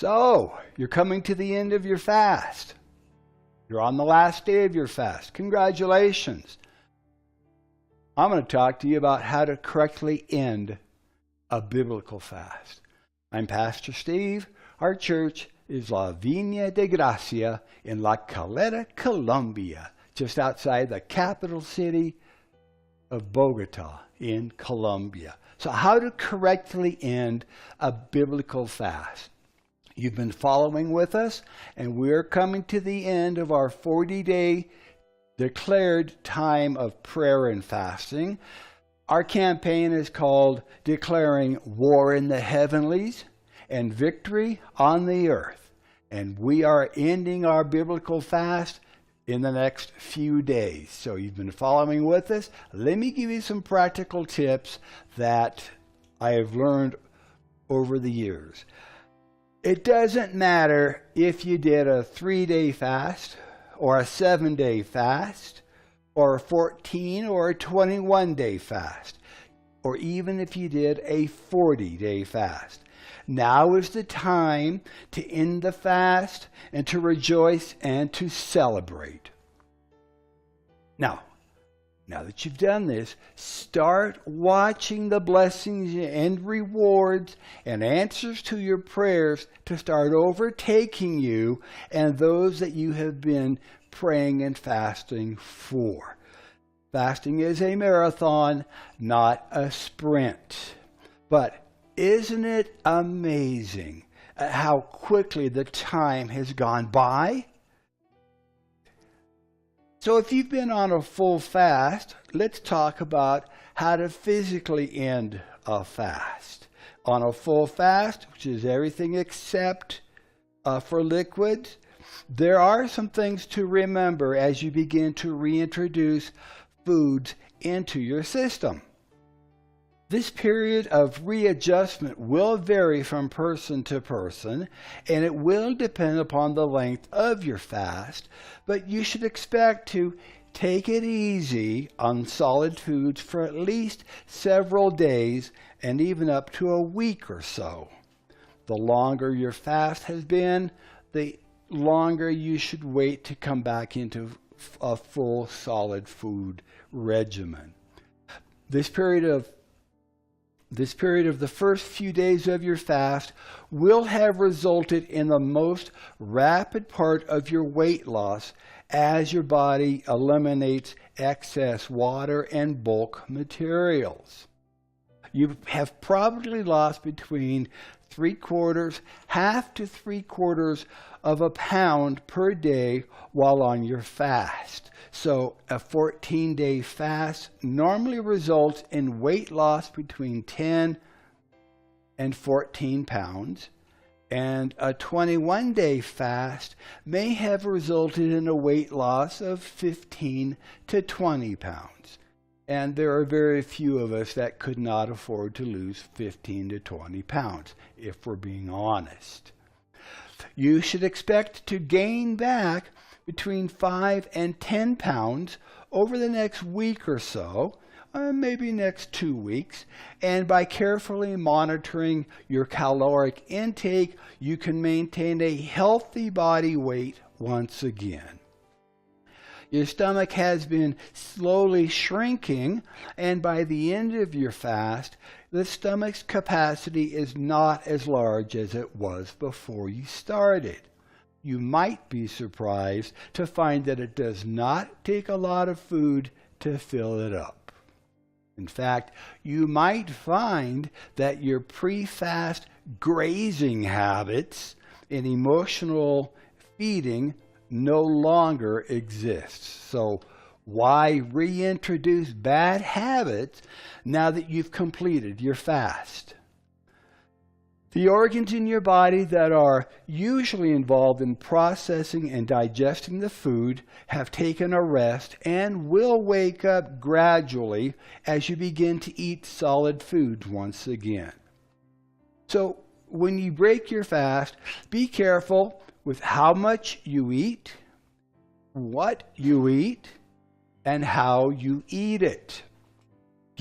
So, you're coming to the end of your fast. You're on the last day of your fast. Congratulations. I'm going to talk to you about how to correctly end a biblical fast. I'm Pastor Steve. Our church is La Viña de Gracia in La Caleta, Colombia, just outside the capital city of Bogota in Colombia. So how to correctly end a biblical fast. You've been following with us, and we're coming to the end of our 40-day declared time of prayer and fasting. Our campaign is called Declaring War in the Heavenlies and Victory on the Earth. And we are ending our biblical fast in the next few days. So you've been following with us. Let me give you some practical tips that I have learned over the years. It doesn't matter if you did a 3-day fast or a 7-day fast or a 14 or a 21-day fast, or even if you did a 40-day fast. Now is the time to end the fast and to rejoice and to celebrate. Now that you've done this, start watching the blessings and rewards and answers to your prayers to start overtaking you and those that you have been praying and fasting for. Fasting is a marathon, not a sprint. But isn't it amazing how quickly the time has gone by? So if you've been on a full fast, let's talk about how to physically end a fast. On a full fast, which is everything except for liquids, there are some things to remember as you begin to reintroduce foods into your system. This period of readjustment will vary from person to person, and it will depend upon the length of your fast, but you should expect to take it easy on solid foods for at least several days and even up to a week or so. The longer your fast has been, the longer you should wait to come back into a full solid food regimen. This period of the first few days of your fast will have resulted in the most rapid part of your weight loss as your body eliminates excess water and bulk materials. You have probably lost between 1/4 to 3/4 of a pound per day while on your fast. So a 14-day fast normally results in weight loss between 10 and 14 pounds, and a 21-day fast may have resulted in a weight loss of 15 to 20 pounds. And there are very few of us that could not afford to lose 15 to 20 pounds, if we're being honest. You should expect to gain back between 5 and 10 pounds over the next week or so, maybe next 2 weeks, and by carefully monitoring your caloric intake, you can maintain a healthy body weight once again. Your stomach has been slowly shrinking, and by the end of your fast, the stomach's capacity is not as large as it was before you started. You might be surprised to find that it does not take a lot of food to fill it up. In fact, you might find that your pre-fast grazing habits and emotional feeding no longer exists. So why reintroduce bad habits now that you've completed your fast? The organs in your body that are usually involved in processing and digesting the food have taken a rest and will wake up gradually as you begin to eat solid foods once again. So when you break your fast, be careful with how much you eat, what you eat, and how you eat it.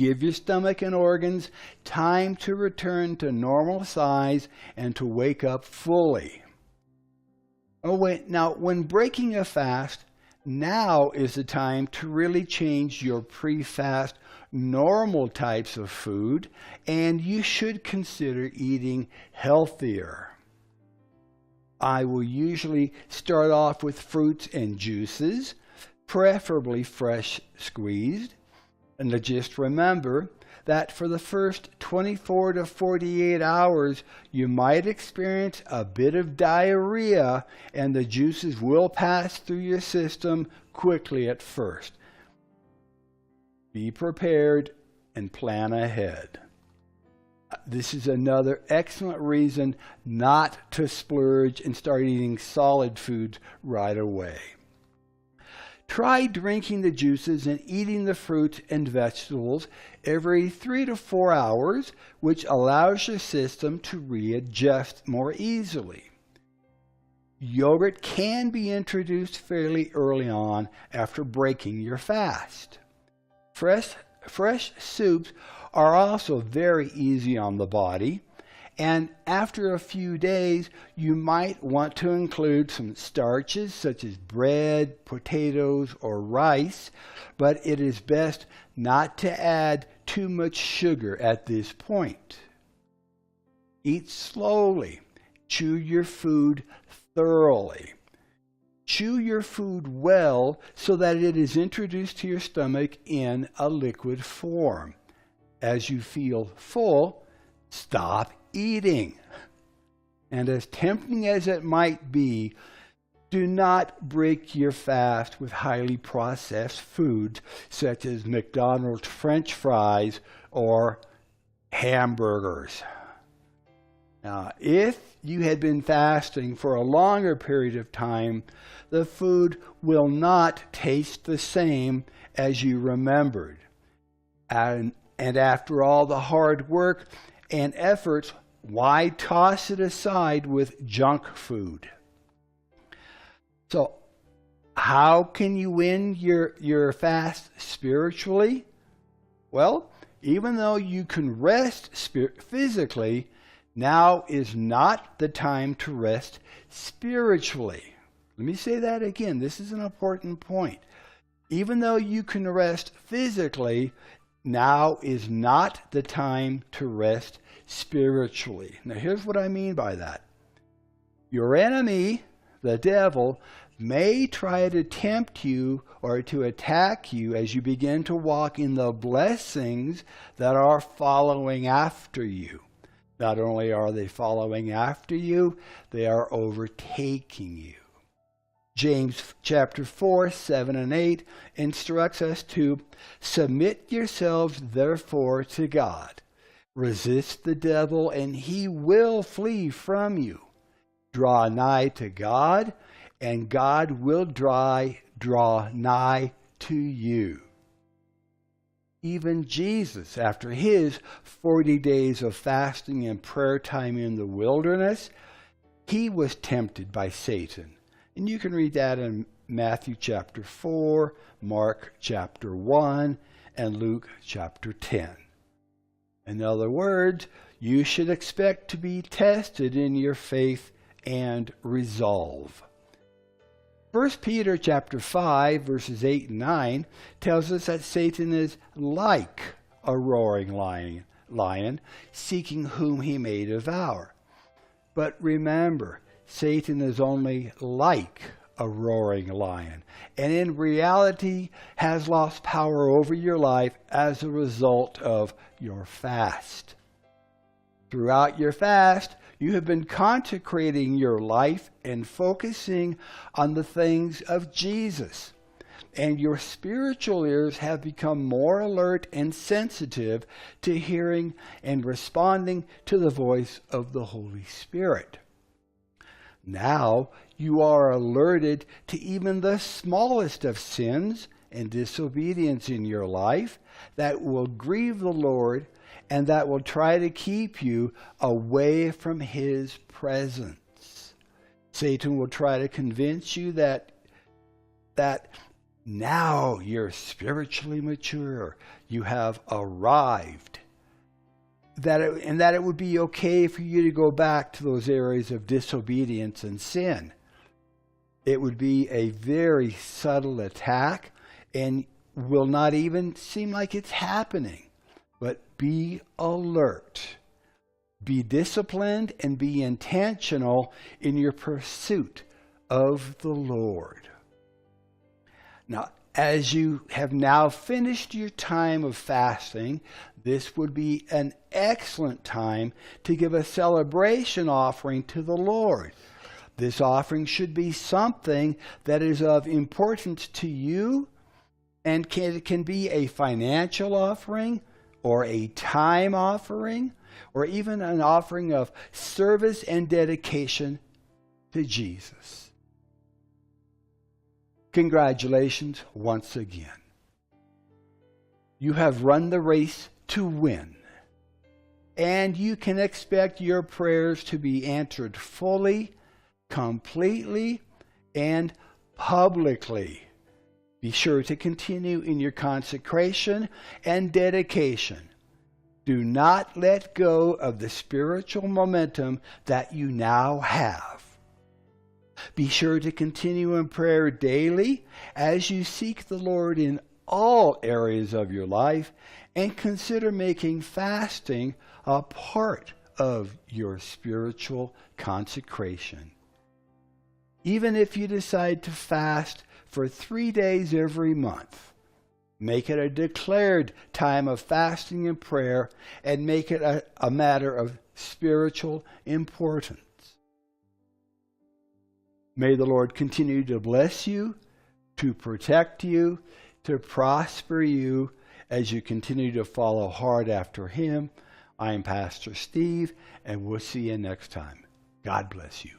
Give your stomach and organs time to return to normal size and to wake up fully. Now, when breaking a fast, now is the time to really change your pre-fast normal types of food, and you should consider eating healthier. I will usually start off with fruits and juices, preferably fresh squeezed. And just remember that for the first 24 to 48 hours, you might experience a bit of diarrhea, and the juices will pass through your system quickly at first. Be prepared and plan ahead. This is another excellent reason not to splurge and start eating solid foods right away. Try drinking the juices and eating the fruits and vegetables every 3 to 4 hours, which allows your system to readjust more easily. Yogurt can be introduced fairly early on after breaking your fast. Fresh soups are also very easy on the body, and after a few days, you might want to include some starches such as bread, potatoes, or rice, but it is best not to add too much sugar at this point. Eat slowly. Chew your food thoroughly. Chew your food well so that it is introduced to your stomach in a liquid form. As you feel full, stop eating. And as tempting as it might be, do not break your fast with highly processed foods such as McDonald's French fries or hamburgers. Now, if you had been fasting for a longer period of time, the food will not taste the same as you remembered. And after all the hard work and efforts, why toss it aside with junk food? So, how can you win your fast spiritually? Well, even though you can rest physically, now is not the time to rest spiritually. Let me say that again. This is an important point. Even though you can rest physically, now is not the time to rest spiritually. Now, here's what I mean by that. Your enemy, the devil, may try to tempt you or to attack you as you begin to walk in the blessings that are following after you. Not only are they following after you, they are overtaking you. James chapter 4, 7 and 8 instructs us to submit yourselves therefore to God. Resist the devil and he will flee from you. Draw nigh to God and God will draw nigh to you. Even Jesus, after his 40 days of fasting and prayer time in the wilderness, he was tempted by Satan. And you can read that in Matthew chapter 4, Mark chapter 1, and Luke chapter 10. In other words, you should expect to be tested in your faith and resolve. 1 Peter chapter 5, verses 8 and 9 tells us that Satan is like a roaring lion, seeking whom he may devour. But remember, Satan is only like a roaring lion, and in reality has lost power over your life as a result of your fast. Throughout your fast, you have been consecrating your life and focusing on the things of Jesus. And your spiritual ears have become more alert and sensitive to hearing and responding to the voice of the Holy Spirit. Now you are alerted to even the smallest of sins and disobedience in your life that will grieve the Lord and that will try to keep you away from his presence. Satan will try to convince you that Now you're spiritually mature. You have arrived. That it would be okay for you to go back to those areas of disobedience and sin. It would be a very subtle attack and will not even seem like it's happening. But be alert. Be disciplined and be intentional in your pursuit of the Lord. Now, as you have now finished your time of fasting, this would be an excellent time to give a celebration offering to the Lord. This offering should be something that is of importance to you, and it can be a financial offering or a time offering or even an offering of service and dedication to Jesus. Congratulations once again. You have run the race to win, and you can expect your prayers to be answered fully, completely, and publicly. Be sure to continue in your consecration and dedication. Do not let go of the spiritual momentum that you now have. Be sure to continue in prayer daily as you seek the Lord in all areas of your life, and consider making fasting a part of your spiritual consecration. Even if you decide to fast for 3 days every month, make it a declared time of fasting and prayer, and make it a matter of spiritual importance. May the Lord continue to bless you, to protect you, to prosper you as you continue to follow hard after Him. I am Pastor Steve, and we'll see you next time. God bless you.